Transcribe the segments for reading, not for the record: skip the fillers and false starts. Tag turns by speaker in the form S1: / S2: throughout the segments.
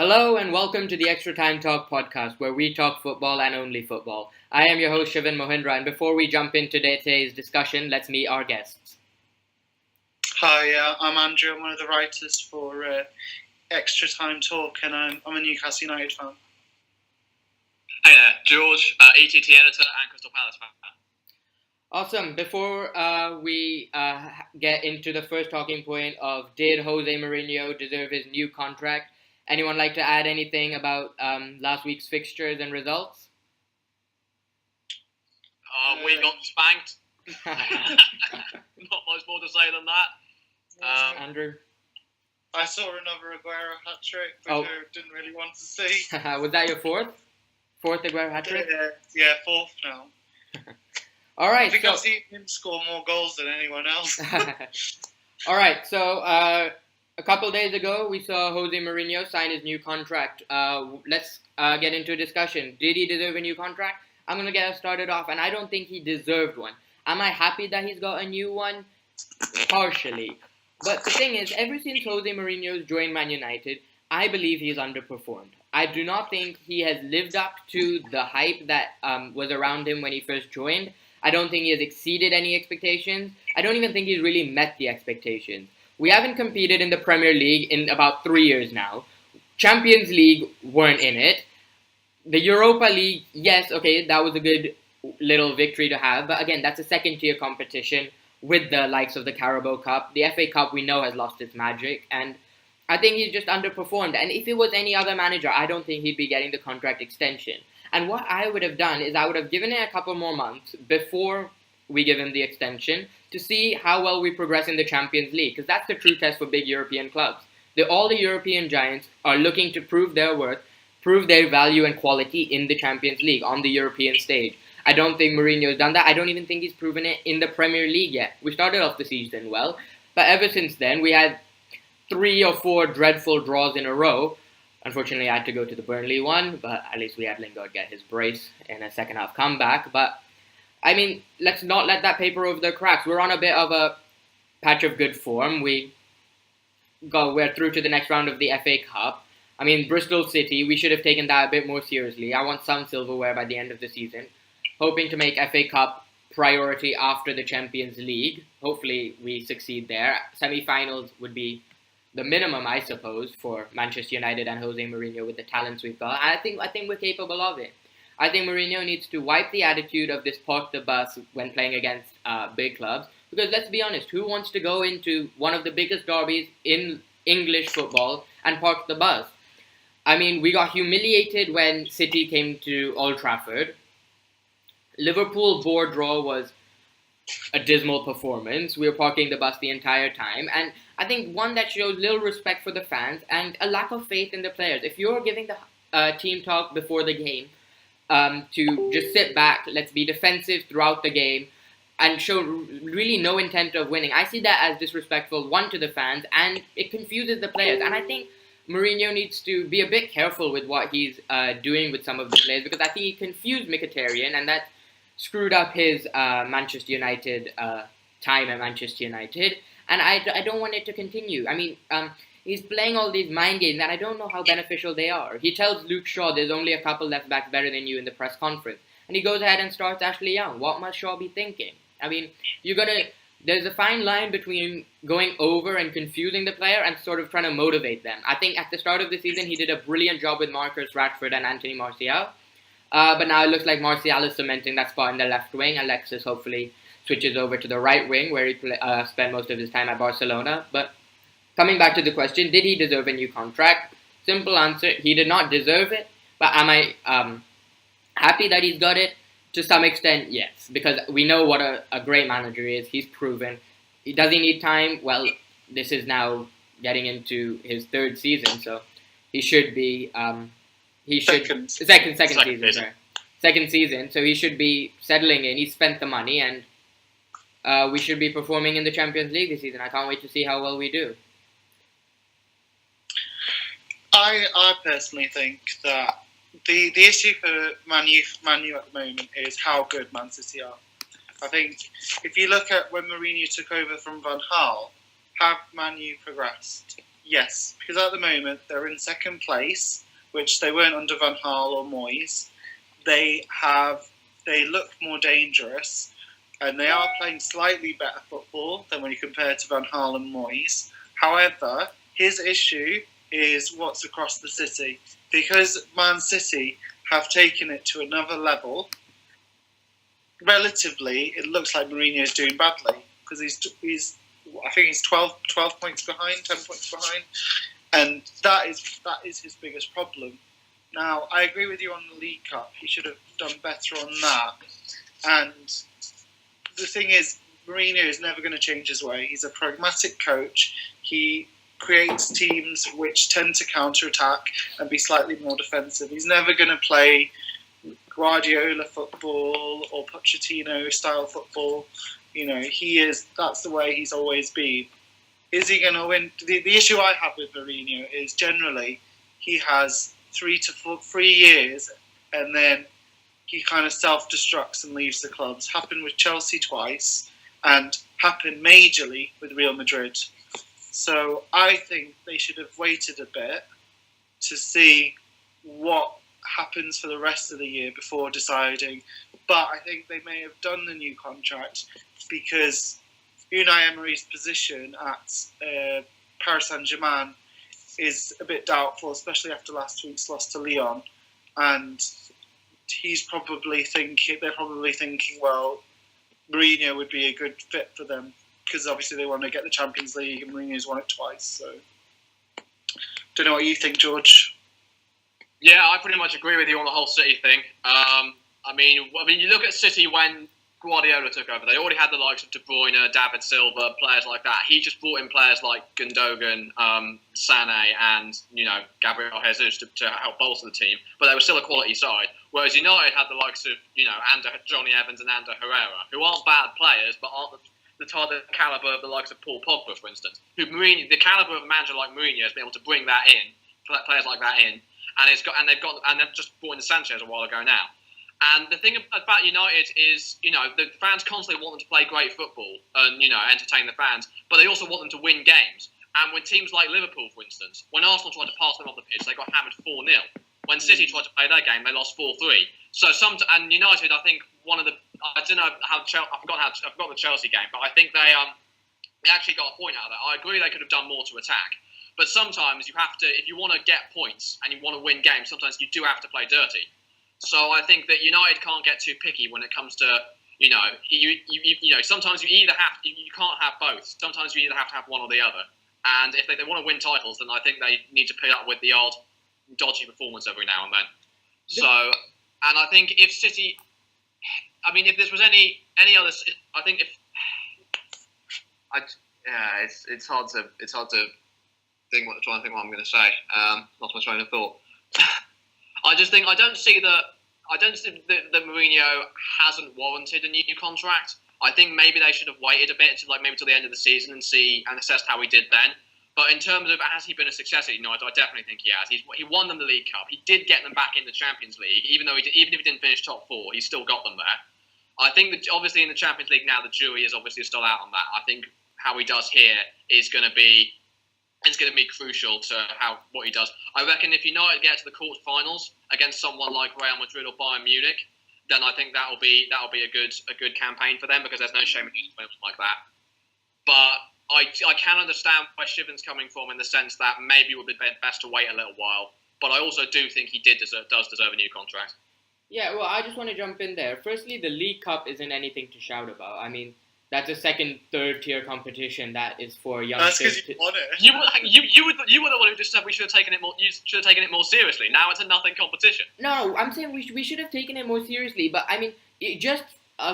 S1: Hello and welcome to the ExtraTime Talk Podcast, where we talk football and only football. I am your host Shiven Mohindra, and before we jump into today's discussion, let's meet our guests.
S2: Hi, I'm Andrew. I'm one of the writers for ExtraTime Talk, and I'm a Newcastle United fan.
S3: Hi, George, ETT editor and Crystal Palace fan.
S1: Awesome. Before we get into the first talking point of did Jose Mourinho deserve his new contract, anyone like to add anything about last week's fixtures and results?
S3: We got spanked. Not much more to say than that.
S1: Andrew?
S2: I saw another Aguero hat-trick, which I didn't really want to see.
S1: Was that your fourth? Fourth Aguero hat-trick?
S2: Yeah, fourth now.
S1: All right.
S2: I think I've seen him score more goals than anyone else.
S1: All right, so a couple of days ago, we saw Jose Mourinho sign his new contract. Let's get into a discussion. Did he deserve a new contract? I'm going to get us started off, and I don't think he deserved one. Am I happy that he's got a new one? Partially. But the thing is, ever since Jose Mourinho's joined Man United, I believe he's underperformed. I do not think he has lived up to the hype that was around him when he first joined. I don't think he has exceeded any expectations. I don't even think he's really met the expectations. We haven't competed in the Premier League in about 3 years now. Champions League weren't in it. The Europa League, yes, okay, that was a good little victory to have. But again, that's a second-tier competition with the likes of the Carabao Cup. The FA Cup, we know, has lost its magic. And I think he's just underperformed. And if it was any other manager, I don't think he'd be getting the contract extension. And what I would have done is I would have given it a couple more months before we give him the extension to see how well we progress in the Champions League, because that's the true test for big European clubs. All the European giants are looking to prove their worth, prove their value and quality in the Champions League on the European stage. I don't think Mourinho's done that. I don't even think he's proven it in the Premier League yet. We started off the season well, but ever since then we had 3 or 4 dreadful draws in a row. Unfortunately, I had to go to the Burnley one, but at least we had Lingard get his brace in a second half comeback. But, I mean, let's not let that paper over the cracks. We're on a bit of a patch of good form. We're through to the next round of the FA Cup. I mean, Bristol City, we should have taken that a bit more seriously. I want some silverware by the end of the season. Hoping to make FA Cup priority after the Champions League. Hopefully, we succeed there. Semi-finals would be the minimum, I suppose, for Manchester United and Jose Mourinho with the talents we've got. I think we're capable of it. I think Mourinho needs to wipe the attitude of this park the bus when playing against big clubs. Because let's be honest, who wants to go into one of the biggest derbies in English football and park the bus? I mean, we got humiliated when City came to Old Trafford. Liverpool board draw was a dismal performance. We were parking the bus the entire time. And I think one that shows little respect for the fans and a lack of faith in the players. If you're giving the team talk before the game to just sit back, let's be defensive throughout the game, and show really no intent of winning, I see that as disrespectful, one, to the fans, and it confuses the players. And I think Mourinho needs to be a bit careful with what he's doing with some of the players, because I think he confused Mkhitaryan, and that screwed up his Manchester United time at Manchester United, and I don't want it to continue. I mean, he's playing all these mind games, and I don't know how beneficial they are. He tells Luke Shaw there's only a couple left backs better than you in the press conference, and he goes ahead and starts Ashley Young. What must Shaw be thinking? I mean, there's a fine line between going over and confusing the player and sort of trying to motivate them. I think at the start of the season, he did a brilliant job with Marcus Rashford and Anthony Martial. But now it looks like Martial is cementing that spot in the left wing. Alexis hopefully switches over to the right wing, where he spent most of his time at Barcelona. But coming back to the question, did he deserve a new contract? Simple answer, he did not deserve it. But am I happy that he's got it? To some extent, yes. Because we know what a great manager is. He's proven. Does he need time? Well, this is now getting into his 3rd season, so he should be... Second season, so he should be settling in. He spent the money, and we should be performing in the Champions League this season. I can't wait to see how well we do.
S2: I personally think that the issue for Man U at the moment is how good Man City are. I think if you look at when Mourinho took over from Van Gaal, have Man U progressed? Yes, because at the moment they're in second place, which they weren't under Van Gaal or Moyes. They look more dangerous, and they are playing slightly better football than when you compare to Van Gaal and Moyes. However, his issue is what's across the city, because Man City have taken it to another level. Relatively, it looks like Mourinho is doing badly because he's I think he's 12 points behind, 10 points behind, and that is his biggest problem. Now, I agree with you on the League Cup. He should have done better on that. And the thing is, Mourinho is never going to change his way. He's a pragmatic coach. He creates teams which tend to counter-attack and be slightly more defensive. He's never going to play Guardiola football or Pochettino style football. You know, that's the way he's always been. Is he going to win? The issue I have with Mourinho is generally he has 3 years and then he kind of self-destructs and leaves the clubs. Happened with Chelsea twice and happened majorly with Real Madrid. So I think they should have waited a bit to see what happens for the rest of the year before deciding. But I think they may have done the new contract because Unai Emery's position at Paris Saint-Germain is a bit doubtful, especially after last week's loss to Lyon. And they're probably thinking, well, Mourinho would be a good fit for them because obviously they want to get the Champions League and Mourinho's won it twice. So, don't know what you think, George.
S3: Yeah, I pretty much agree with you on the whole City thing. I mean, you look at City when Guardiola took over. They already had the likes of De Bruyne, David Silva, players like that. He just brought in players like Gundogan, Sané, and Gabriel Jesus to help bolster the team. But they were still a quality side. Whereas United had the likes of Johnny Evans and Ander Herrera, who aren't bad players, but aren't the caliber of the likes of Paul Pogba, for instance. The caliber of a manager like Mourinho has been able to bring that in, players like that in, and they've just brought in Sanchez a while ago now. And the thing about United is, the fans constantly want them to play great football and, entertain the fans, but they also want them to win games. And when teams like Liverpool, for instance, when Arsenal tried to pass them off the pitch, they got hammered 4-0. When City tried to play their game, they lost 4-3. And United, I think I forgot the Chelsea game, but I think they actually got a point out of that. I agree they could have done more to attack. But sometimes you have to, if you want to get points and you want to win games, sometimes you do have to play dirty. So I think that United can't get too picky when it comes to, sometimes you can't have both. Sometimes you either have to have one or the other. And if they want to win titles, then I think they need to put up with the odd dodgy performance every now and then. So, and I think if City, if this was any other, I think it's hard to try and think what I'm going to say. Lost my train of thought. I don't see that Mourinho hasn't warranted a new contract. I think maybe they should have waited a bit maybe till the end of the season and assessed how he did then. But in terms of has he been a success at United, I definitely think he has. He won them the League Cup. He did get them back in the Champions League, even if he didn't finish top 4, he still got them there. I think that obviously in the Champions League now, the jury is obviously still out on that. I think how he does here is going to be crucial to what he does. I reckon if United get to the quarterfinals against someone like Real Madrid or Bayern Munich, then I think that'll be a good campaign for them because there's no shame in doing something like that. But I can understand where Shiven's coming from in the sense that maybe it would be best to wait a little while. But I also do think he does deserve a new contract.
S1: Yeah, well, I just want to jump in there. Firstly, the League Cup isn't anything to shout about. I mean, that's a second, third tier competition that is for youngsters.
S2: That's because you won it.
S3: You were the one who just said we should have taken it more. You should have taken it more seriously. Now it's a nothing competition.
S1: No, I'm saying we should have taken it more seriously. But I mean, just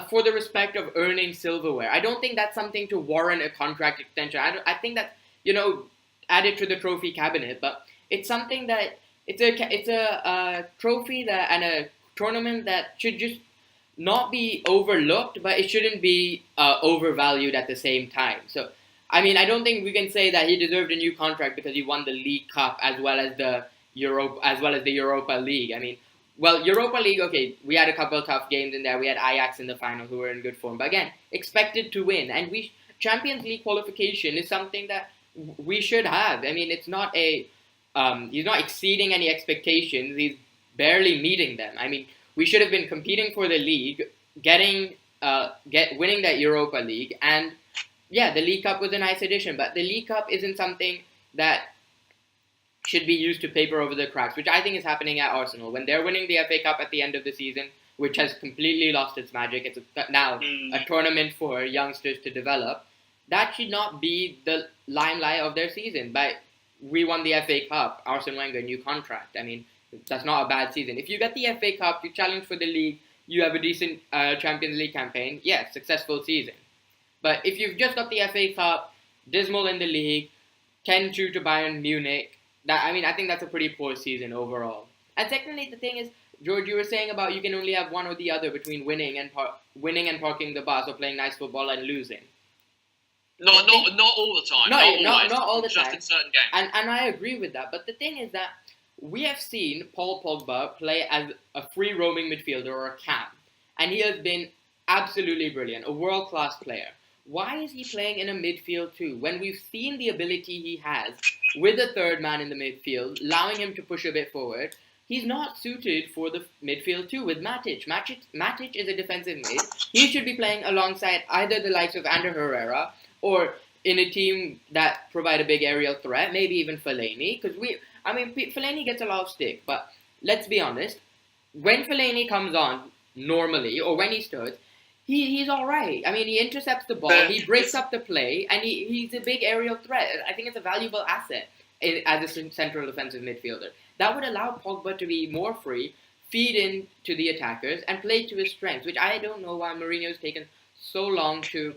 S1: for the respect of earning silverware, I don't think that's something to warrant a contract extension. I think that's added to the trophy cabinet. But it's something that it's a trophy that and a tournament that should just not be overlooked, but it shouldn't be overvalued at the same time. So, I mean, I don't think we can say that he deserved a new contract because he won the League Cup as well as the Europa League. I mean, well, Europa League, okay, we had a couple of tough games in there. We had Ajax in the final who were in good form, but again, expected to win. And Champions League qualification is something that we should have. I mean, it's not he's not exceeding any expectations. He's barely meeting them. I mean, we should have been competing for the league, winning that Europa League, and yeah, the League Cup was a nice addition, but the League Cup isn't something that should be used to paper over the cracks, which I think is happening at Arsenal. When they're winning the FA Cup at the end of the season, which has completely lost its magic, it's now a tournament for youngsters to develop, that should not be the limelight of their season. But we won the FA Cup, Arsene Wenger, new contract. I mean, that's not a bad season. If you get the FA Cup, you challenge for the league, you have a decent Champions League campaign, yeah, successful season. But if you've just got the FA Cup, dismal in the league, 10-2 to Bayern Munich, I think that's a pretty poor season overall. And secondly, the thing is, George, you were saying about you can only have one or the other between winning and parking the bus, or playing nice football and losing.
S3: Not all the time.
S1: Not all the time.
S3: Just in certain games.
S1: And I agree with that. But the thing is that we have seen Paul Pogba play as a free roaming midfielder or a cam, and he has been absolutely brilliant, a world-class player. Why is he playing in a midfield too, when we've seen the ability he has with a third man in the midfield, allowing him to push a bit forward? He's not suited for the midfield too with Matic. Matic is a defensive mid. He should be playing alongside either the likes of Ander Herrera or in a team that provide a big aerial threat, maybe even Fellaini. Because Fellaini gets a lot of stick, but let's be honest, when Fellaini comes on normally, or when he starts, he's all right. I mean, he intercepts the ball, he breaks up the play, and he's a big aerial threat. I think it's a valuable asset as a central defensive midfielder. That would allow Pogba to be more free, feed in to the attackers, and play to his strengths, which I don't know why Mourinho's taken so long to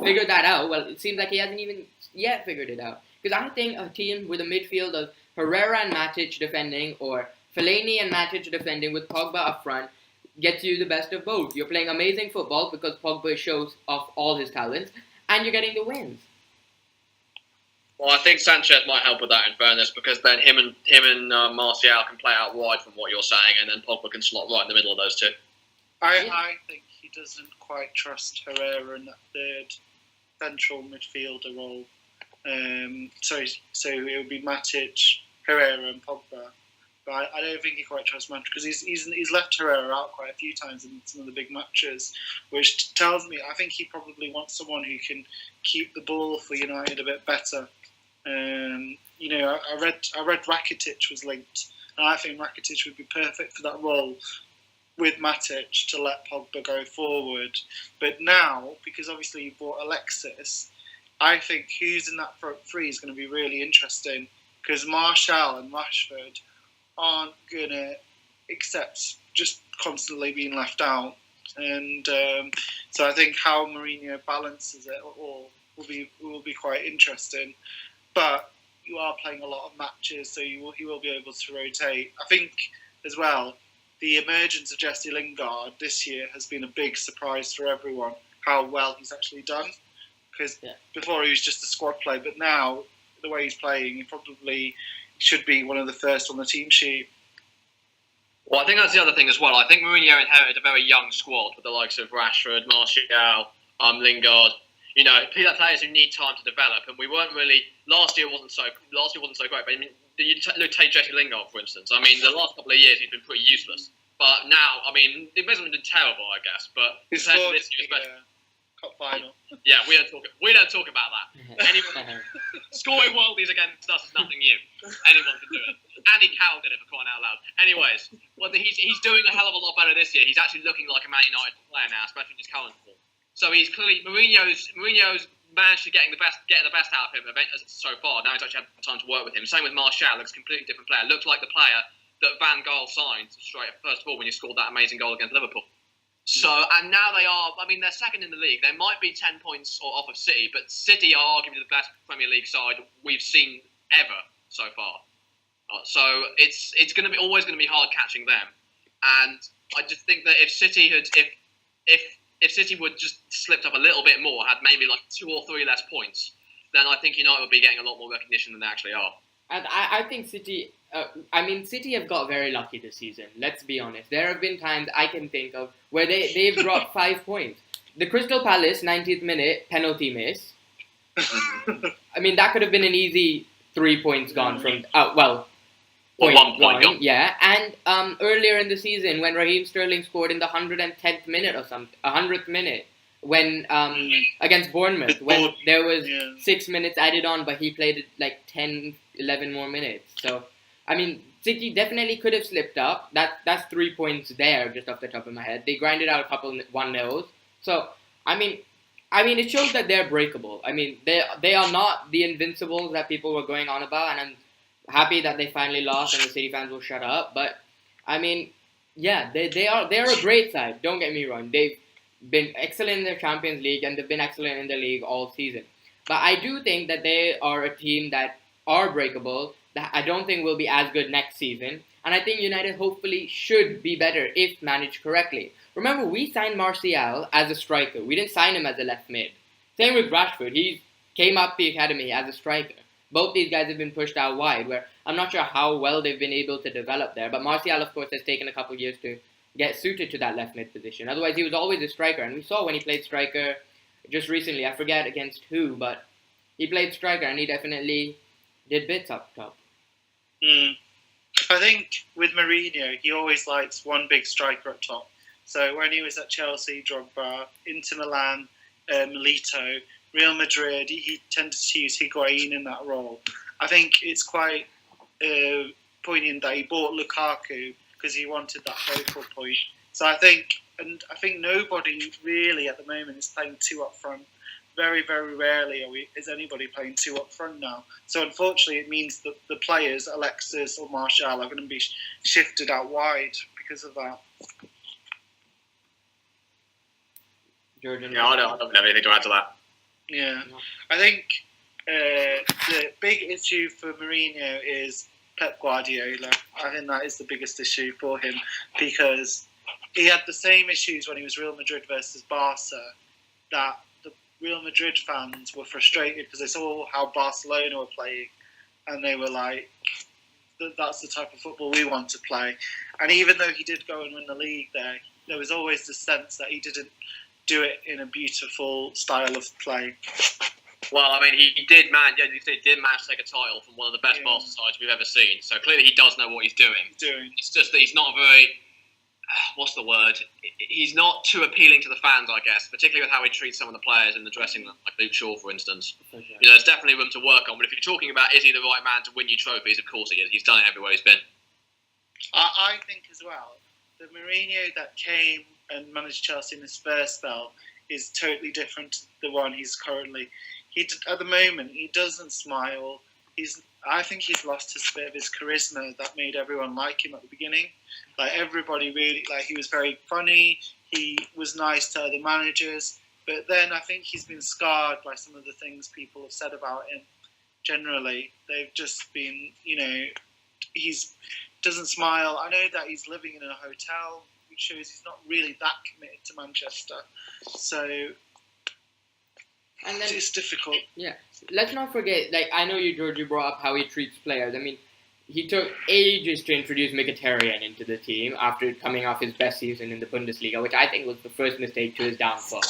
S1: figure that out. Well, it seems like he hasn't even yet figured it out. Because I think a team with a midfield of Herrera and Matic defending, or Fellaini and Matic defending with Pogba up front, gets you the best of both. You're playing amazing football because Pogba shows off all his talents, and you're getting the wins.
S3: Well, I think Sanchez might help with that, in fairness, because then him and Martial can play out wide from what you're saying, and then Pogba can slot right in the middle of those two.
S2: I think he doesn't quite trust Herrera in that third central midfielder role. So it would be Matic, Herrera, and Pogba. But I don't think he quite trusts Matic, because he's left Herrera out quite a few times in some of the big matches, which tells me I think he probably wants someone who can keep the ball for United a bit better. I read Rakitic was linked, and I think Rakitic would be perfect for that role with Matic to let Pogba go forward. But now, because obviously you bought Alexis, I think who's in that front three is going to be really interesting, because Martial and Rashford aren't going to accept just constantly being left out. And so I think how Mourinho balances it all will be quite interesting. But you are playing a lot of matches, so he will be able to rotate. I think as well, the emergence of Jesse Lingard this year has been a big surprise for everyone, how well he's actually done. Because before he was just a squad player, but now the way he's playing, he probably should be one of the first on the team sheet.
S3: Well, I think that's the other thing as well. I think Mourinho inherited a very young squad with the likes of Rashford, Martial, Lingard. You know, players who need time to develop, and we weren't really. Last year wasn't so great. But I mean, you take Jesse Lingard for instance. I mean, the last couple of years he's been pretty useless. But now, I mean, it hasn't been terrible, I guess. But
S2: he's scored this year, cup final.
S3: Yeah, we don't talk about that. Anyone scoring worldies against us is nothing new. Anyone can do it. Andy Carroll did it, for crying out loud. Anyways, well, he's doing a hell of a lot better this year. He's actually looking like a Man United player now, especially in his current form. So he's clearly Mourinho's managed to get the best out of him so far. Now he's actually had time to work with him. Same with Martial, looks a completely different player. Looks like the player that Van Gaal signed straight first of all when he scored that amazing goal against Liverpool. So, and now they're second in the league. They might be 10 points off of City, but City are arguably the best Premier League side we've seen ever so far. So it's always going to be hard catching them. And I just think that if City would just slipped up a little bit more, had maybe like 2 or 3 less points, then I think United would be getting a lot more recognition than they actually are.
S1: And I think City have got very lucky this season. Let's be honest. There have been times I can think of where they've dropped 5 points. The Crystal Palace 90th minute penalty miss. I mean, that could have been an easy 3 points gone from,
S3: Well, 1 point gone.
S1: Yeah, and earlier in the season when Raheem Sterling scored in the 110th minute or something, 100th minute, when against Bournemouth, when there was 6 minutes added on, but he played like 10, 11 more minutes. So, I mean, City definitely could have slipped up. That's 3 points there, just off the top of my head. They grinded out a couple 1-0s. So, I mean, it shows that they're breakable. I mean, they are not the invincibles that people were going on about, and I'm happy that they finally lost and the City fans will shut up. But I mean, yeah, they're a great side. Don't get me wrong. They've been excellent in the Champions League and they've been excellent in the league all season. But I do think that they are a team that are breakable. That I don't think will be as good next season. And I think United hopefully should be better if managed correctly. Remember, we signed Martial as a striker. We didn't sign him as a left mid. Same with Rashford. He came up the academy as a striker. Both these guys have been pushed out wide, where I'm not sure how well they've been able to develop there. But Martial, of course, has taken a couple of years to get suited to that left mid position. Otherwise, he was always a striker. And we saw when he played striker just recently, I forget against who, but he played striker and he definitely did bits up top.
S2: I think with Mourinho, he always likes one big striker up top. So when he was at Chelsea, Drogba, Inter Milan, Milito, Real Madrid, he tended to use Higuain in that role. I think it's quite poignant that he bought Lukaku because he wanted that focal point. So I think nobody really at the moment is playing two up front. Very, very rarely is anybody playing two up front now. So unfortunately, it means that the players, Alexis or Martial, are going to be shifted out wide because of that.
S1: Jordan?
S3: Yeah, I don't have anything to add to that.
S2: Yeah. I think the big issue for Mourinho is Pep Guardiola. I think that is the biggest issue for him because he had the same issues when he was Real Madrid versus Barca, that the Real Madrid fans were frustrated because they saw how Barcelona were playing and they were like, that's the type of football we want to play. And even though he did go and win the league there was always the sense that he didn't do it in a beautiful style of play.
S3: Well, I mean, he did manage to take a title from one of the best Barca sides we've ever seen. So clearly he does know what he's doing. It's just that he's not very, what's the word? He's not too appealing to the fans, I guess, particularly with how he treats some of the players in the dressing room, like Luke Shaw, for instance. Okay. You know, there's definitely room to work on. But if you're talking about is he the right man to win you trophies, of course he is. He's done it everywhere he's been.
S2: I think as well, the Mourinho that came and managed Chelsea in his first spell is totally different to the one he's currently. At the moment, he doesn't smile. I think he's lost his bit of his charisma that made everyone like him at the beginning. Like everybody really, like he was very funny. He was nice to other managers, but then I think he's been scarred by some of the things people have said about him. Generally, they've just been, he doesn't smile. I know that he's living in a hotel, which shows he's not really that committed to Manchester. So. And then it's difficult.
S1: Yeah. Let's not forget, I know you brought up how he treats players. I mean, he took ages to introduce Mkhitaryan into the team after coming off his best season in the Bundesliga, which I think was the first mistake to his downfall,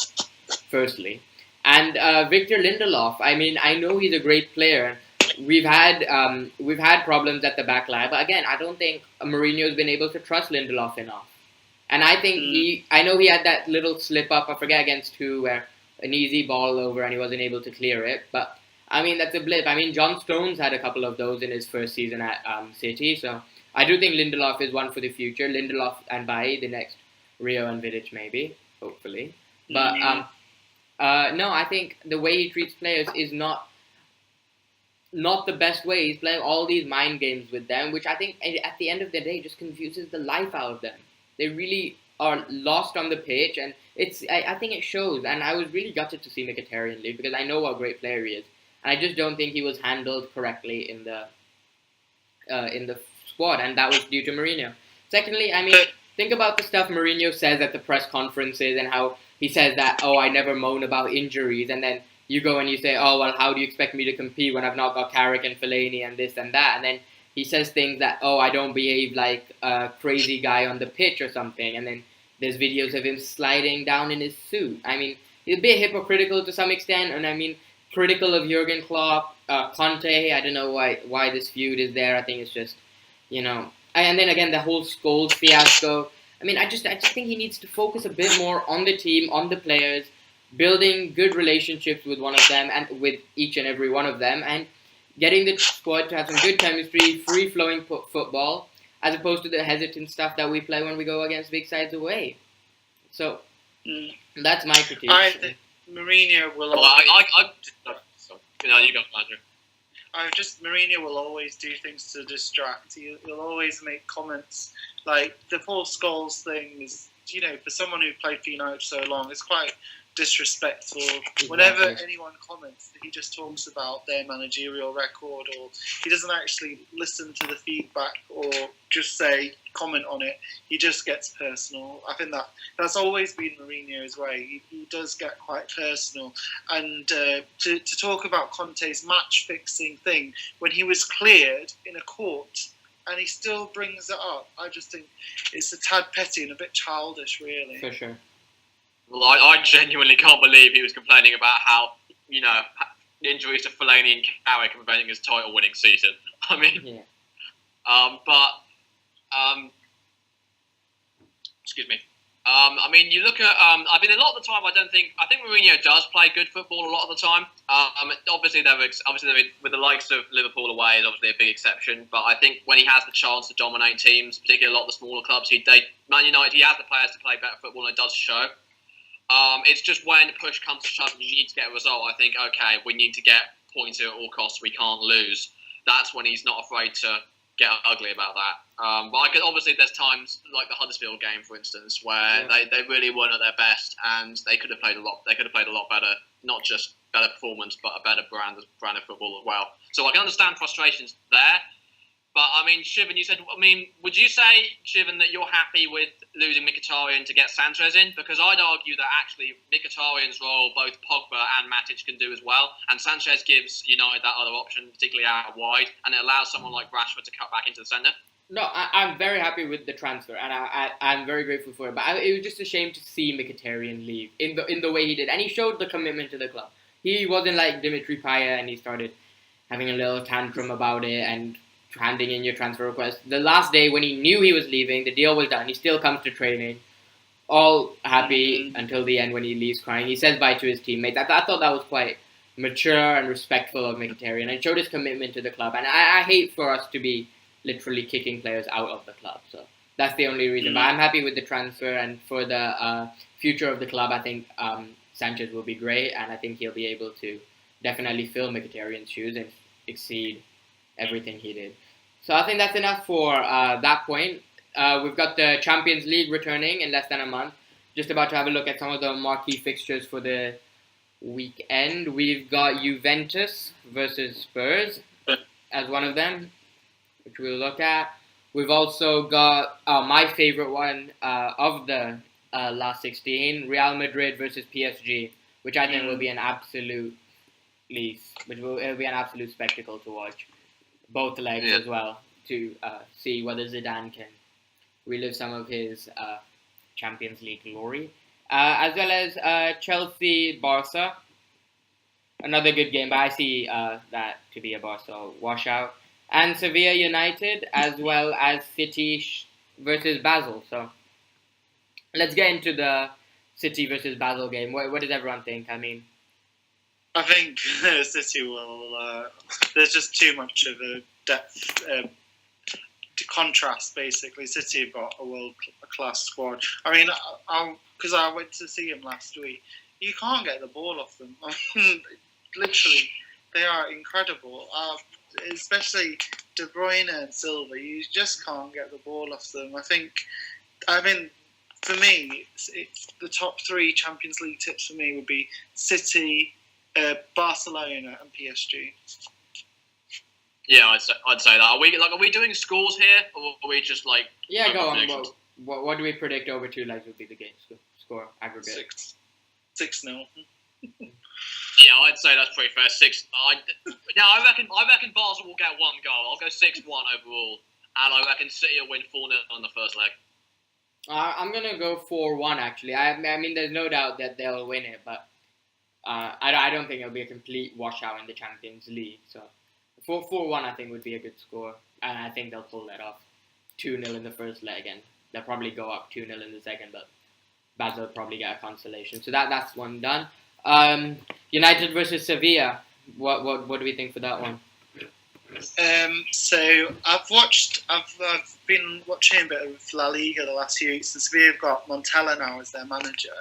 S1: firstly. And Victor Lindelof, I mean, I know he's a great player. We've had problems at the back line, but again, I don't think Mourinho's been able to trust Lindelof enough. And I think I know he had that little slip up, I forget against who, where an easy ball over and he wasn't able to clear it. But, I mean, that's a blip. I mean, John Stones had a couple of those in his first season at City. So, I do think Lindelof is one for the future. Lindelof and Bailly, the next Rio and Vidic, maybe, hopefully. But, no, I think the way he treats players is not the best way. He's playing all these mind games with them, which I think at the end of the day just confuses the life out of them. They really are lost on the pitch, and I think it shows. And I was really gutted to see Mkhitaryan leave because I know what a great player he is, and I just don't think he was handled correctly in the squad, and that was due to Mourinho. Secondly, I mean, think about the stuff Mourinho says at the press conferences and how he says that, I never moan about injuries, and then you go and you say, well, how do you expect me to compete when I've not got Carrick and Fellaini and this and that, and then he says things that, I don't behave like a crazy guy on the pitch or something, and then there's videos of him sliding down in his suit. I mean, he's a bit hypocritical to some extent, and I mean, critical of Jurgen Klopp, Conte. I don't know why this feud is there. I think it's just, and then again the whole Scholes fiasco. I mean, I just think he needs to focus a bit more on the team, on the players, building good relationships with one of them and with each and every one of them, and getting the squad to have some good chemistry, free-flowing football, as opposed to the hesitant stuff that we play when we go against big sides away. So that's my critique.
S2: I think Mourinho will.
S3: You got Andrew.
S2: Mourinho will always do things to distract. He'll always make comments like the Paul Scholes thing is. For someone who played for United for so long, it's quite disrespectful. Exactly. Whenever anyone comments, he just talks about their managerial record, or he doesn't actually listen to the feedback or just comment on it. He just gets personal. I think that's always been Mourinho's way. He does get quite personal. And to talk about Conte's match-fixing thing, when he was cleared in a court and he still brings it up, I just think it's a tad petty and a bit childish, really.
S1: For sure.
S3: Well, I genuinely can't believe he was complaining about how, injuries to Fellaini and Carrick preventing his title-winning season. I mean, excuse me. I mean, you look at. I mean, a lot of the time, I think Mourinho does play good football a lot of the time. Obviously, with the likes of Liverpool away is obviously a big exception. But I think when he has the chance to dominate teams, particularly a lot of the smaller clubs, Man United, he has the players to play better football, and it does show. It's just when push comes to shove and you need to get a result, I think, okay, we need to get points at all costs. We can't lose. That's when he's not afraid to get ugly about that. But obviously there's times like the Huddersfield game, for instance, where they really weren't at their best and they could have played a lot better, not just better performance, but a better brand of football as well. So I can understand frustrations there. But, I mean, Shiven, would you say, Shiven, that you're happy with losing Mkhitaryan to get Sanchez in? Because I'd argue that actually Mkhitaryan's role, both Pogba and Matic can do as well. And Sanchez gives United that other option, particularly out wide, and it allows someone like Rashford to cut back into the centre.
S1: No, I'm very happy with the transfer, and I'm very grateful for it. But it was just a shame to see Mkhitaryan leave in the way he did. And he showed the commitment to the club. He wasn't like Dimitri Payet, and he started having a little tantrum about it and handing in your transfer request. The last day when he knew he was leaving, the deal was done. He still comes to training, all happy until the end when he leaves crying. He says bye to his teammates. I thought that was quite mature and respectful of Mkhitaryan and showed his commitment to the club. And I hate for us to be literally kicking players out of the club. So that's the only reason. But I'm happy with the transfer, and for the future of the club, I think Sanchez will be great, and I think he'll be able to definitely fill Mkhitaryan's shoes and exceed everything he did. So I think that's enough for that point. We've got the Champions League returning in less than a month. Just about to have a look at some of the marquee fixtures for the weekend. We've got Juventus versus Spurs as one of them, which we'll look at. We've also got my favorite one of the last 16, Real Madrid versus PSG, which I think will be an absolute spectacle to watch. Both legs as well, to see whether Zidane can relive some of his Champions League glory. As well as Chelsea-Barca. Another good game, but I see that to be a Barca washout. And Sevilla United, as well as City versus Basel. So let's get into the City versus Basel game. What does everyone think? I mean,
S2: I think City will. There's just too much of a depth contrast. Basically, City have got a world-class squad. I mean, because I went to see him last week, you can't get the ball off them. Literally, they are incredible. Especially De Bruyne and Silva, you just can't get the ball off them. I mean, for me, it's the top three Champions League tips for me would be City, Barcelona and PSG.
S3: Yeah, I'd say that. Are we doing scores here, or are we just like?
S1: Yeah, go on. What do we predict over two legs would be the game score aggregate?
S2: 6-0.
S3: Yeah, I'd say that's pretty fair. I reckon Basel will get one goal. I'll go 6-1 overall, and I reckon City will win 4-0 on the first leg.
S1: I'm gonna go 4-1 actually. I mean, there's no doubt that they'll win it, but I don't think it'll be a complete washout in the Champions League. So 4-1 I think would be a good score, and I think they'll pull that off. 2-0 in the first leg, and they'll probably go up 2-0 in the second, but Basel will probably get a consolation. So that's one done. United versus Sevilla. What do we think for that one?
S2: So I've been watching a bit of La Liga the last few weeks, and Sevilla have got Montella now as their manager.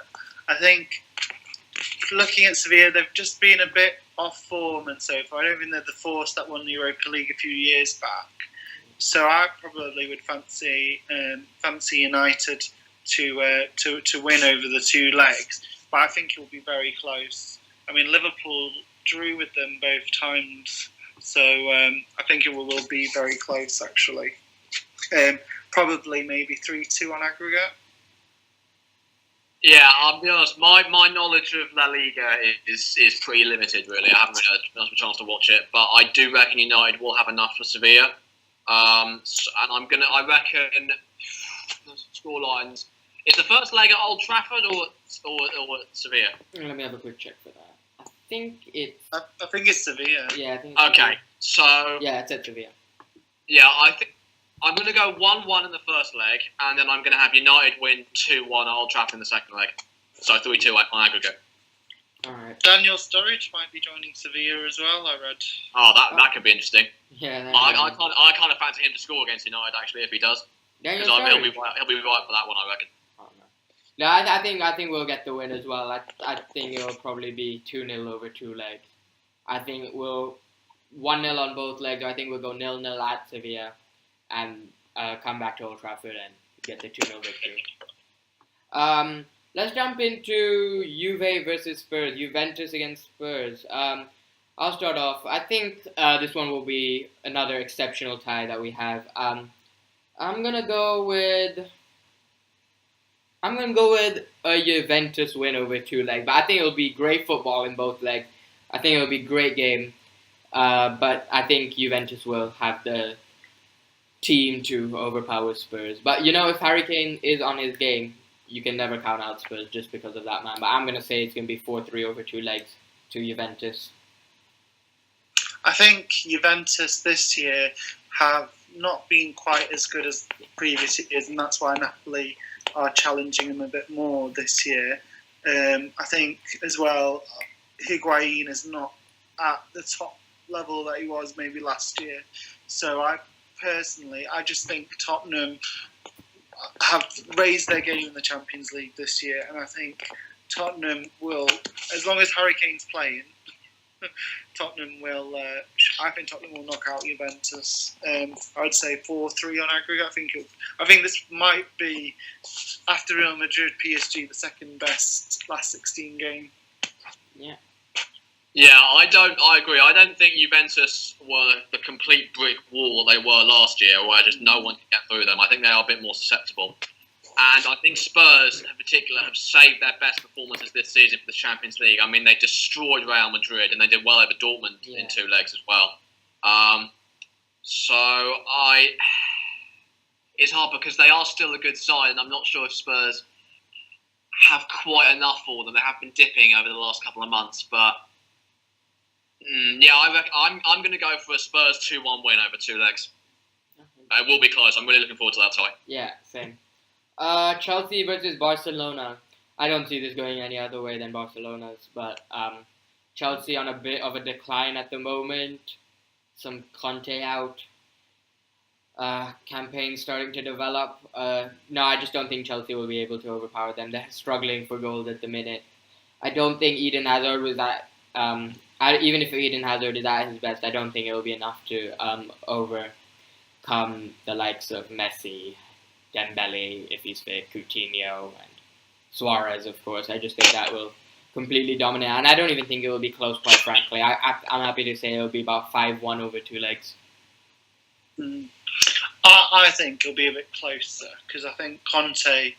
S2: I think looking at Sevilla, they've just been a bit off form and so far. I don't think they're the force that won the Europa League a few years back. So I probably would fancy United to win over the two legs, but I think it will be very close. I mean, Liverpool drew with them both times, so I think it will be very close actually. Probably maybe 3-2 on aggregate.
S3: Yeah, I'll be honest. My knowledge of La Liga is pretty limited, really. I haven't really had much of a chance to watch it, but I do reckon United will have enough for Sevilla. And I reckon score lines. Is the first leg at Old Trafford or Sevilla?
S1: Let me have a quick check for that. I think it's
S2: Sevilla.
S1: Yeah, I think.
S3: Okay,
S1: Sevilla.
S3: so
S1: yeah, it's at Sevilla.
S3: Yeah, I think I'm going to go 1-1 in the first leg, and then I'm going to have United win 2-1 at Old Trafford in the second leg. So 3-2 on aggregate.
S1: All right.
S2: Daniel Sturridge might be joining Sevilla as well, I read.
S3: Oh, that could be interesting.
S1: Yeah.
S3: I kind of fancy him to score against United, actually, if he does. Because he'll be right for that one, I reckon.
S1: Oh, no, I think we'll get the win as well. I think it'll probably be 2-0 over two legs. I think we'll 1-0 on both legs. I think we'll go 0-0 at Sevilla and come back to Old Trafford and get the 2-0 victory. Let's jump into Juve versus Spurs. Juventus against Spurs. I'll start off. I think this one will be another exceptional tie that we have. I'm gonna go with a Juventus win over two legs, but I think it'll be great football in both legs. I think it'll be a great game, but I think Juventus will have the team to overpower Spurs. But if Harry Kane is on his game, you can never count out Spurs just because of that man. But I'm gonna say it's gonna be 4-3 over two legs to Juventus.
S2: I think Juventus this year have not been quite as good as previous years, and that's why Napoli are challenging them a bit more this year. I think as well, Higuain is not at the top level that he was maybe last year. So I just think Tottenham have raised their game in the Champions League this year, and I think Tottenham will, as long as Harry Kane's playing, Tottenham will. I think Tottenham will knock out Juventus. I'd say 4-3 on aggregate. I think this might be, after Real Madrid PSG, the second best last 16 game.
S1: Yeah.
S3: Yeah, I agree. I don't think Juventus were the complete brick wall they were last year, where just no one could get through them. I think they are a bit more susceptible. And I think Spurs, in particular, have saved their best performances this season for the Champions League. I mean, they destroyed Real Madrid, and they did well over Dortmund in two legs as well. It's hard because they are still a good side, and I'm not sure if Spurs have quite enough for them. They have been dipping over the last couple of months, but I'm going to go for a Spurs 2-1 win over two legs. It will be close. I'm really looking forward to that tie.
S1: Yeah, same. Chelsea versus Barcelona. I don't see this going any other way than Barcelona's, but Chelsea on a bit of a decline at the moment. Some Conte out. Campaign starting to develop. No, I just don't think Chelsea will be able to overpower them. They're struggling for goals at the minute. I don't think Eden Hazard was at. Even if Eden Hazard is at his best, I don't think it will be enough to overcome the likes of Messi, Dembele, if he's fit, Coutinho, and Suarez, of course. I just think that will completely dominate. And I don't even think it will be close, quite frankly. I'm happy to say it will be about 5-1 over two legs.
S2: I think it'll be a bit closer, because I think Conte,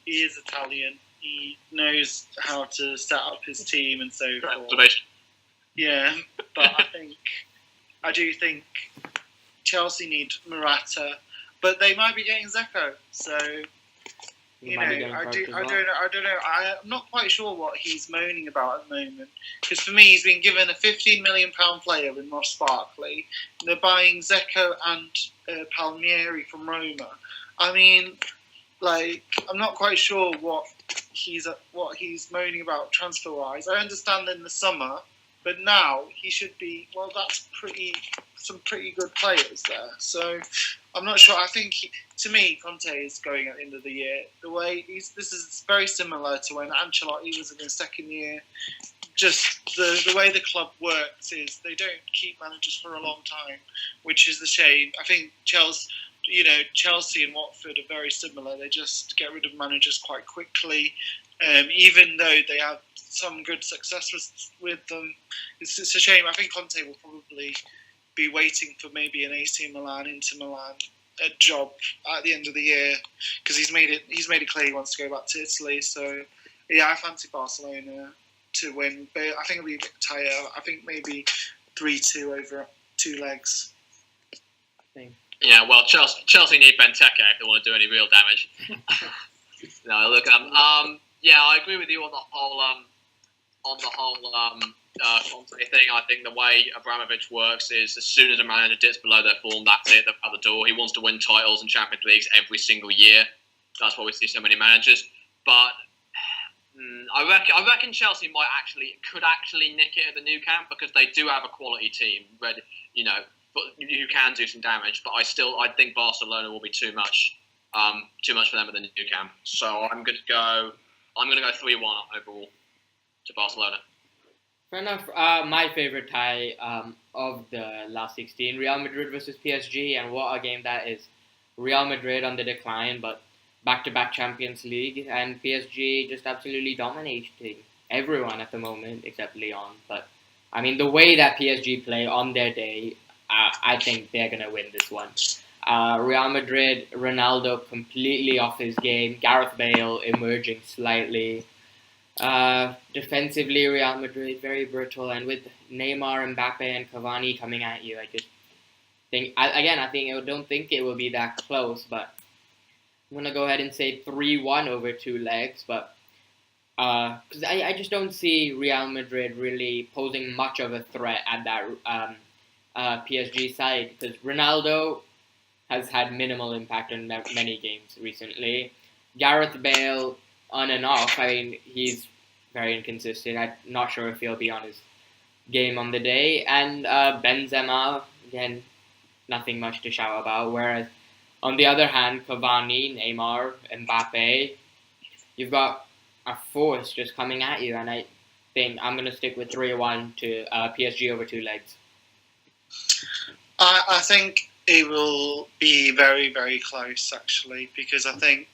S2: he is Italian. He knows how to set up his team and so forth. Yeah, but I do think Chelsea need Morata, but they might be getting Zeko, so
S1: He might be getting
S2: I
S1: charged as well.
S2: don't know. I'm not quite sure what he's moaning about at the moment. Because for me, he's been given a £15 million player in Ross Barkley. They're buying Zeko and Palmieri from Roma. I mean, like, I'm not quite sure what he's moaning about transfer-wise. I understand in the summer, but now he should be. Well, that's some pretty good players there. So I'm not sure. I think to me, Conte is going at the end of the year. The way this is very similar to when Ancelotti was in his second year. Just the way the club works is they don't keep managers for a long time, which is a shame. I think Chelsea and Watford are very similar. They just get rid of managers quite quickly, even though they have some good success with them. It's a shame. I think Conte will probably be waiting for maybe an AC Milan, Inter Milan a job at the end of the year because he's made it clear he wants to go back to Italy. So yeah, I fancy Barcelona to win, but I think it'll be a bit tighter. I think maybe 3-2 over 2 legs.
S1: Same.
S3: Yeah, well, Chelsea need Benteke if they want to do any real damage. No, look, yeah, I agree with you on the whole Conte thing. I think the way Abramovich works is as soon as a manager dips below their form, that's it, they're out the door. He wants to win titles and Champions Leagues every single year. That's why we see so many managers. But I reckon Chelsea could actually nick it at the new camp because they do have a quality team, but who can do some damage. But I think Barcelona will be too much for them at the new camp. So I'm going to go 3-1 overall to Barcelona.
S1: Fair enough. My favorite tie of the last 16, Real Madrid versus PSG, and what a game that is. Real Madrid on the decline, but back-to-back Champions League, and PSG just absolutely dominating everyone at the moment except Lyon. But I mean, the way that PSG play on their day, I think they're gonna win this one. Real Madrid, Ronaldo completely off his game. Gareth Bale emerging slightly. Defensively, Real Madrid very brittle, and with Neymar, Mbappe, and Cavani coming at you, I just think I don't think it will be that close, but I'm gonna go ahead and say 3-1 over 2 legs, but because I just don't see Real Madrid really posing much of a threat at that PSG side, because Ronaldo has had minimal impact on many games recently. Gareth Bale, on and off. I mean, he's very inconsistent. I'm not sure if he'll be on his game on the day. And Benzema, again, nothing much to shout about. Whereas, on the other hand, Cavani, Neymar, Mbappe, you've got a force just coming at you. And I think I'm going to stick with 3-1 to PSG over 2 legs.
S2: I think it will be very, very close, actually, because I think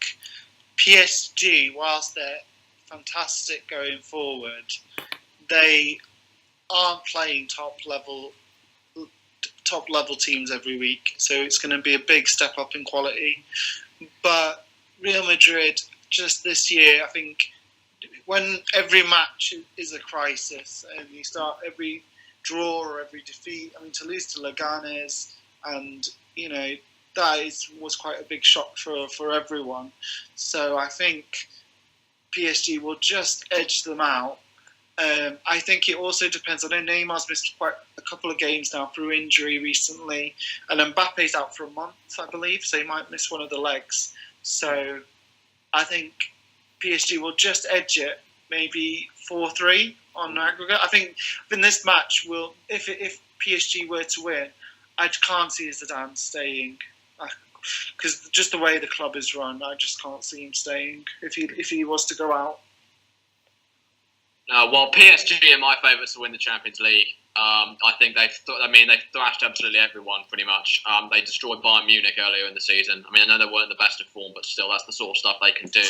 S2: PSG, whilst they're fantastic going forward, they aren't playing top level teams every week, so it's going to be a big step up in quality. But Real Madrid, just this year, I think when every match is a crisis and you start every draw or every defeat, I mean, to lose to Leganes, and that was quite a big shock for everyone. So I think PSG will just edge them out. I think it also depends. I know Neymar's missed quite a couple of games now through injury recently, and Mbappe's out for a month, I believe, so he might miss one of the legs. So I think PSG will just edge it, maybe 4-3 on aggregate. I think in this match, if PSG were to win, I can't see Zidane staying, because just the way the club is run, I just can't see him staying if he was to go out.
S3: Well, PSG are my favourites to win the Champions League. I think they thrashed absolutely everyone pretty much. They destroyed Bayern Munich earlier in the season. I mean, I know they weren't the best of form, but still, that's the sort of stuff they can do.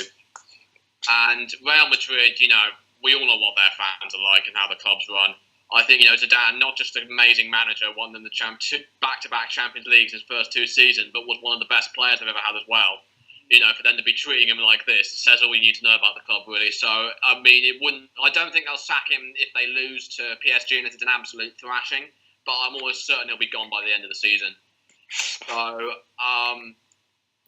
S3: And Real Madrid, we all know what their fans are like and how the club's run. I think, Zidane, not just an amazing manager, won them the back-to-back Champions Leagues his first 2 seasons, but was one of the best players I've ever had as well. For them to be treating him like this says all you need to know about the club, really. So, I mean, I don't think they'll sack him if they lose to PSG and it's an absolute thrashing, but I'm almost certain he'll be gone by the end of the season. So,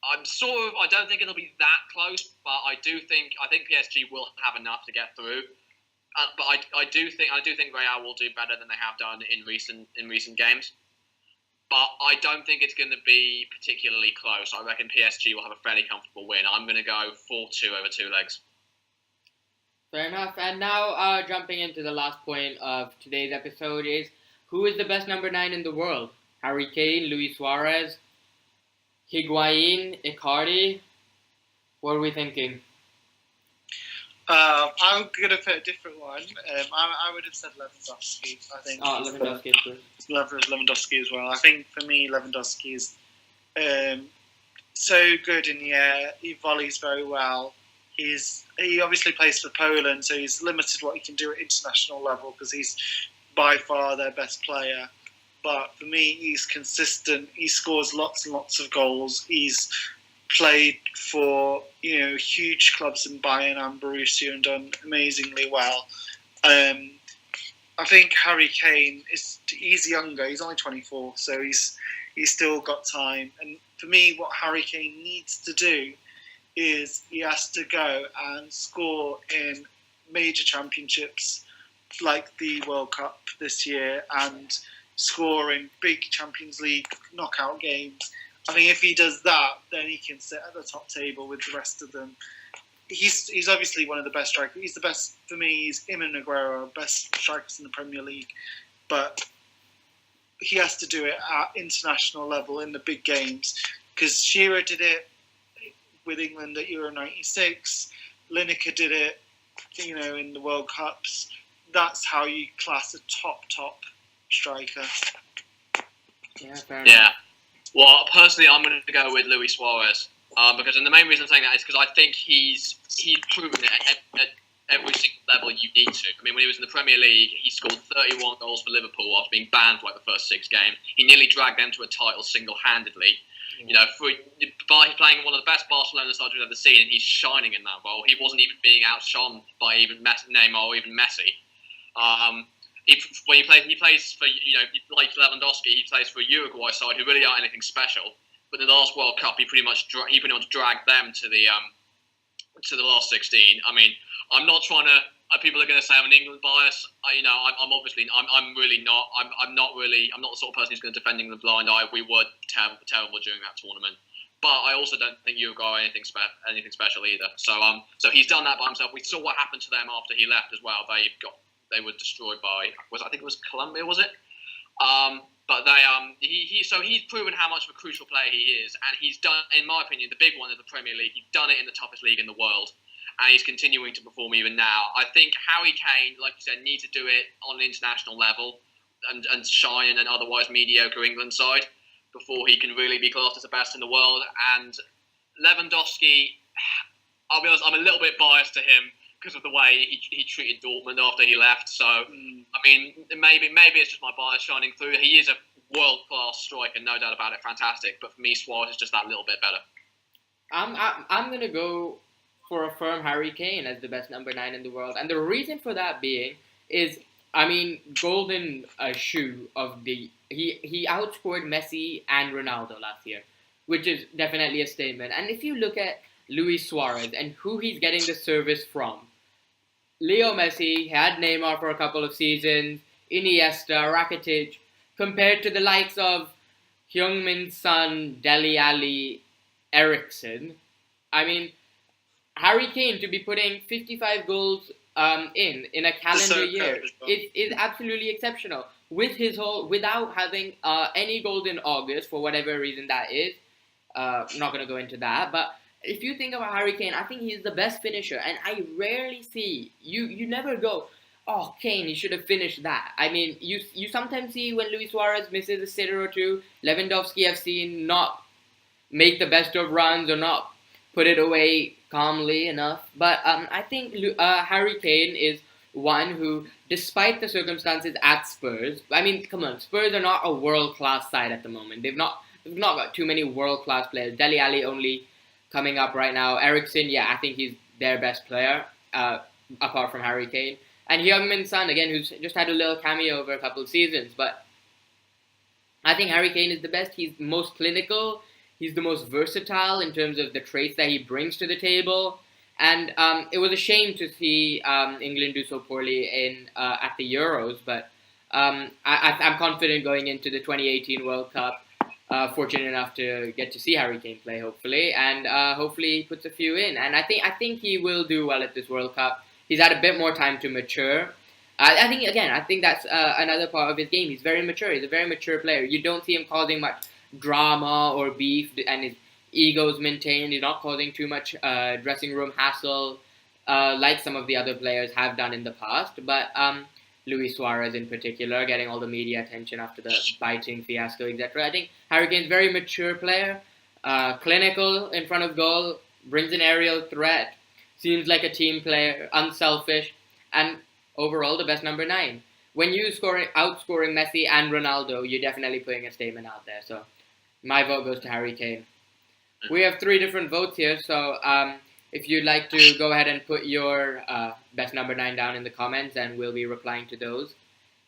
S3: I don't think it'll be that close, but I think PSG will have enough to get through. But I do think Real will do better than they have done in recent games. But I don't think it's going to be particularly close. I reckon PSG will have a fairly comfortable win. I'm going to go 4-2 over 2 legs.
S1: Fair enough. And now jumping into the last point of today's episode is, who is the best number 9 in the world? Harry Kane, Luis Suarez, Higuain, Icardi? What are we thinking?
S2: I'm going to put a different one. I would have said Lewandowski. I think.
S1: Oh, Lewandowski is good.
S2: Lewandowski as well. I think for me, Lewandowski is so good in the air. He volleys very well. He obviously plays for Poland, so he's limited what he can do at international level because he's by far their best player. But for me, he's consistent. He scores lots and lots of goals. He's played for huge clubs in Bayern and Borussia and done amazingly well. I think Harry Kane he's younger. He's only 24, so he's still got time. And for me, what Harry Kane needs to do is he has to go and score in major championships like the World Cup this year and score in big Champions League knockout games. I think if he does that, then he can sit at the top table with the rest of them. He's obviously one of the best strikers. He's the best, for me, he's him and Aguero, best strikers in the Premier League. But he has to do it at international level in the big games. Because Shearer did it with England at Euro 96. Lineker did it, in the World Cups. That's how you class a top striker.
S1: Yeah, fair enough.
S3: Yeah. Well, personally, I'm going to go with Luis Suarez because, and the main reason I'm saying that is because I think he's proven it at every single level you need to. I mean, when he was in the Premier League, he scored 31 goals for Liverpool after being banned for the first 6 games. He nearly dragged them to a title single-handedly. By playing one of the best Barcelona sides we've ever seen, and he's shining in that role. He wasn't even being outshone by even Neymar or even Messi. When he plays for, like Lewandowski, he plays for a Uruguay side who really aren't anything special. But in the last World Cup, he pretty much dragged them to the last 16. I mean, I'm not trying to. People are going to say I'm an England bias. I'm really not. I'm not the sort of person who's going to defend England blind eye. We were terrible during that tournament. But I also don't think Uruguay are anything special either. So he's done that by himself. We saw what happened to them after he left as well. They were destroyed by I think it was Colombia, was it? But he's proven how much of a crucial player he is, and he's done, in my opinion, the big one is the Premier League. He's done it in the toughest league in the world, and he's continuing to perform even now. I think Harry Kane, like you said, needs to do it on an international level and shine in an otherwise mediocre England side before he can really be classed as the best in the world. And Lewandowski, I'll be honest, I'm a little bit biased to him because of the way he treated Dortmund after he left. So, I mean, maybe it's just my bias shining through. He is a world-class striker, no doubt about it, fantastic. But for me, Suarez is just that little bit better.
S1: I'm going to go for a firm Harry Kane as the best number 9 in the world. And the reason for that being is, golden shoe of the... He outscored Messi and Ronaldo last year, which is definitely a statement. And if you look at Luis Suarez and who he's getting the service from, Leo Messi had Neymar for a couple of seasons, Iniesta, Rakitic, compared to the likes of Heung-min Son, Dele Alli, Eriksen. I mean, Harry Kane to be putting 55 goals in a calendar year is absolutely exceptional. Without having any goals in August, for whatever reason that is. I'm not going to go into that, but if you think about Harry Kane, I think he's the best finisher, and I rarely see, you never go, oh, Kane, he should have finished that. I mean, you sometimes see when Luis Suarez misses a sitter or two, Lewandowski I've seen not make the best of runs or not put it away calmly enough, but I think Harry Kane is one who, despite the circumstances at Spurs, I mean, come on, Spurs are not a world-class side at the moment. They've not got too many world-class players. Dele Alli only coming up right now. Eriksen, yeah, I think he's their best player, apart from Harry Kane. And Heung-min Son, again, who's just had a little cameo over a couple of seasons. But I think Harry Kane is the best. He's most clinical. He's the most versatile in terms of the traits that he brings to the table. And it was a shame to see England do so poorly at the Euros, but I'm confident going into the 2018 World Cup. Fortunate enough to get to see Harry Kane play, hopefully, and hopefully he puts a few in. And I think he will do well at this World Cup. He's had a bit more time to mature. I think that's another part of his game. He's very mature. He's a very mature player. You don't see him causing much drama or beef, and his ego's maintained. He's not causing too much dressing room hassle like some of the other players have done in the past. But Luis Suarez in particular, getting all the media attention after the biting fiasco, etc. I think Harry Kane's a very mature player, clinical in front of goal, brings an aerial threat, seems like a team player, unselfish, and overall the best number 9. When you outscoring Messi and Ronaldo, you're definitely putting a statement out there. So my vote goes to Harry Kane. We have 3 different votes here, so if you'd like to go ahead and put your best number 9 down in the comments, and we'll be replying to those.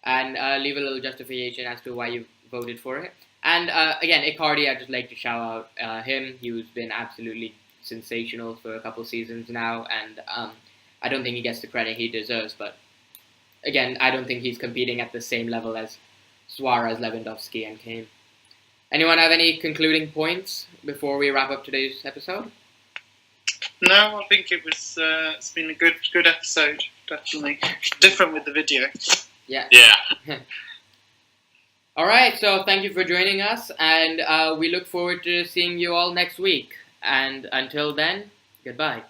S1: And leave a little justification as to why you voted for it. And again, Icardi, I'd just like to shout out him. He's been absolutely sensational for a couple seasons now, and I don't think he gets the credit he deserves. But again, I don't think he's competing at the same level as Suarez, Lewandowski, and Kane. Anyone have any concluding points before we wrap up today's episode?
S2: No, I think it's been a good episode, definitely. Different with the video.
S1: Yeah.
S3: Yeah.
S1: All right, so thank you for joining us, and we look forward to seeing you all next week. And until then, goodbye.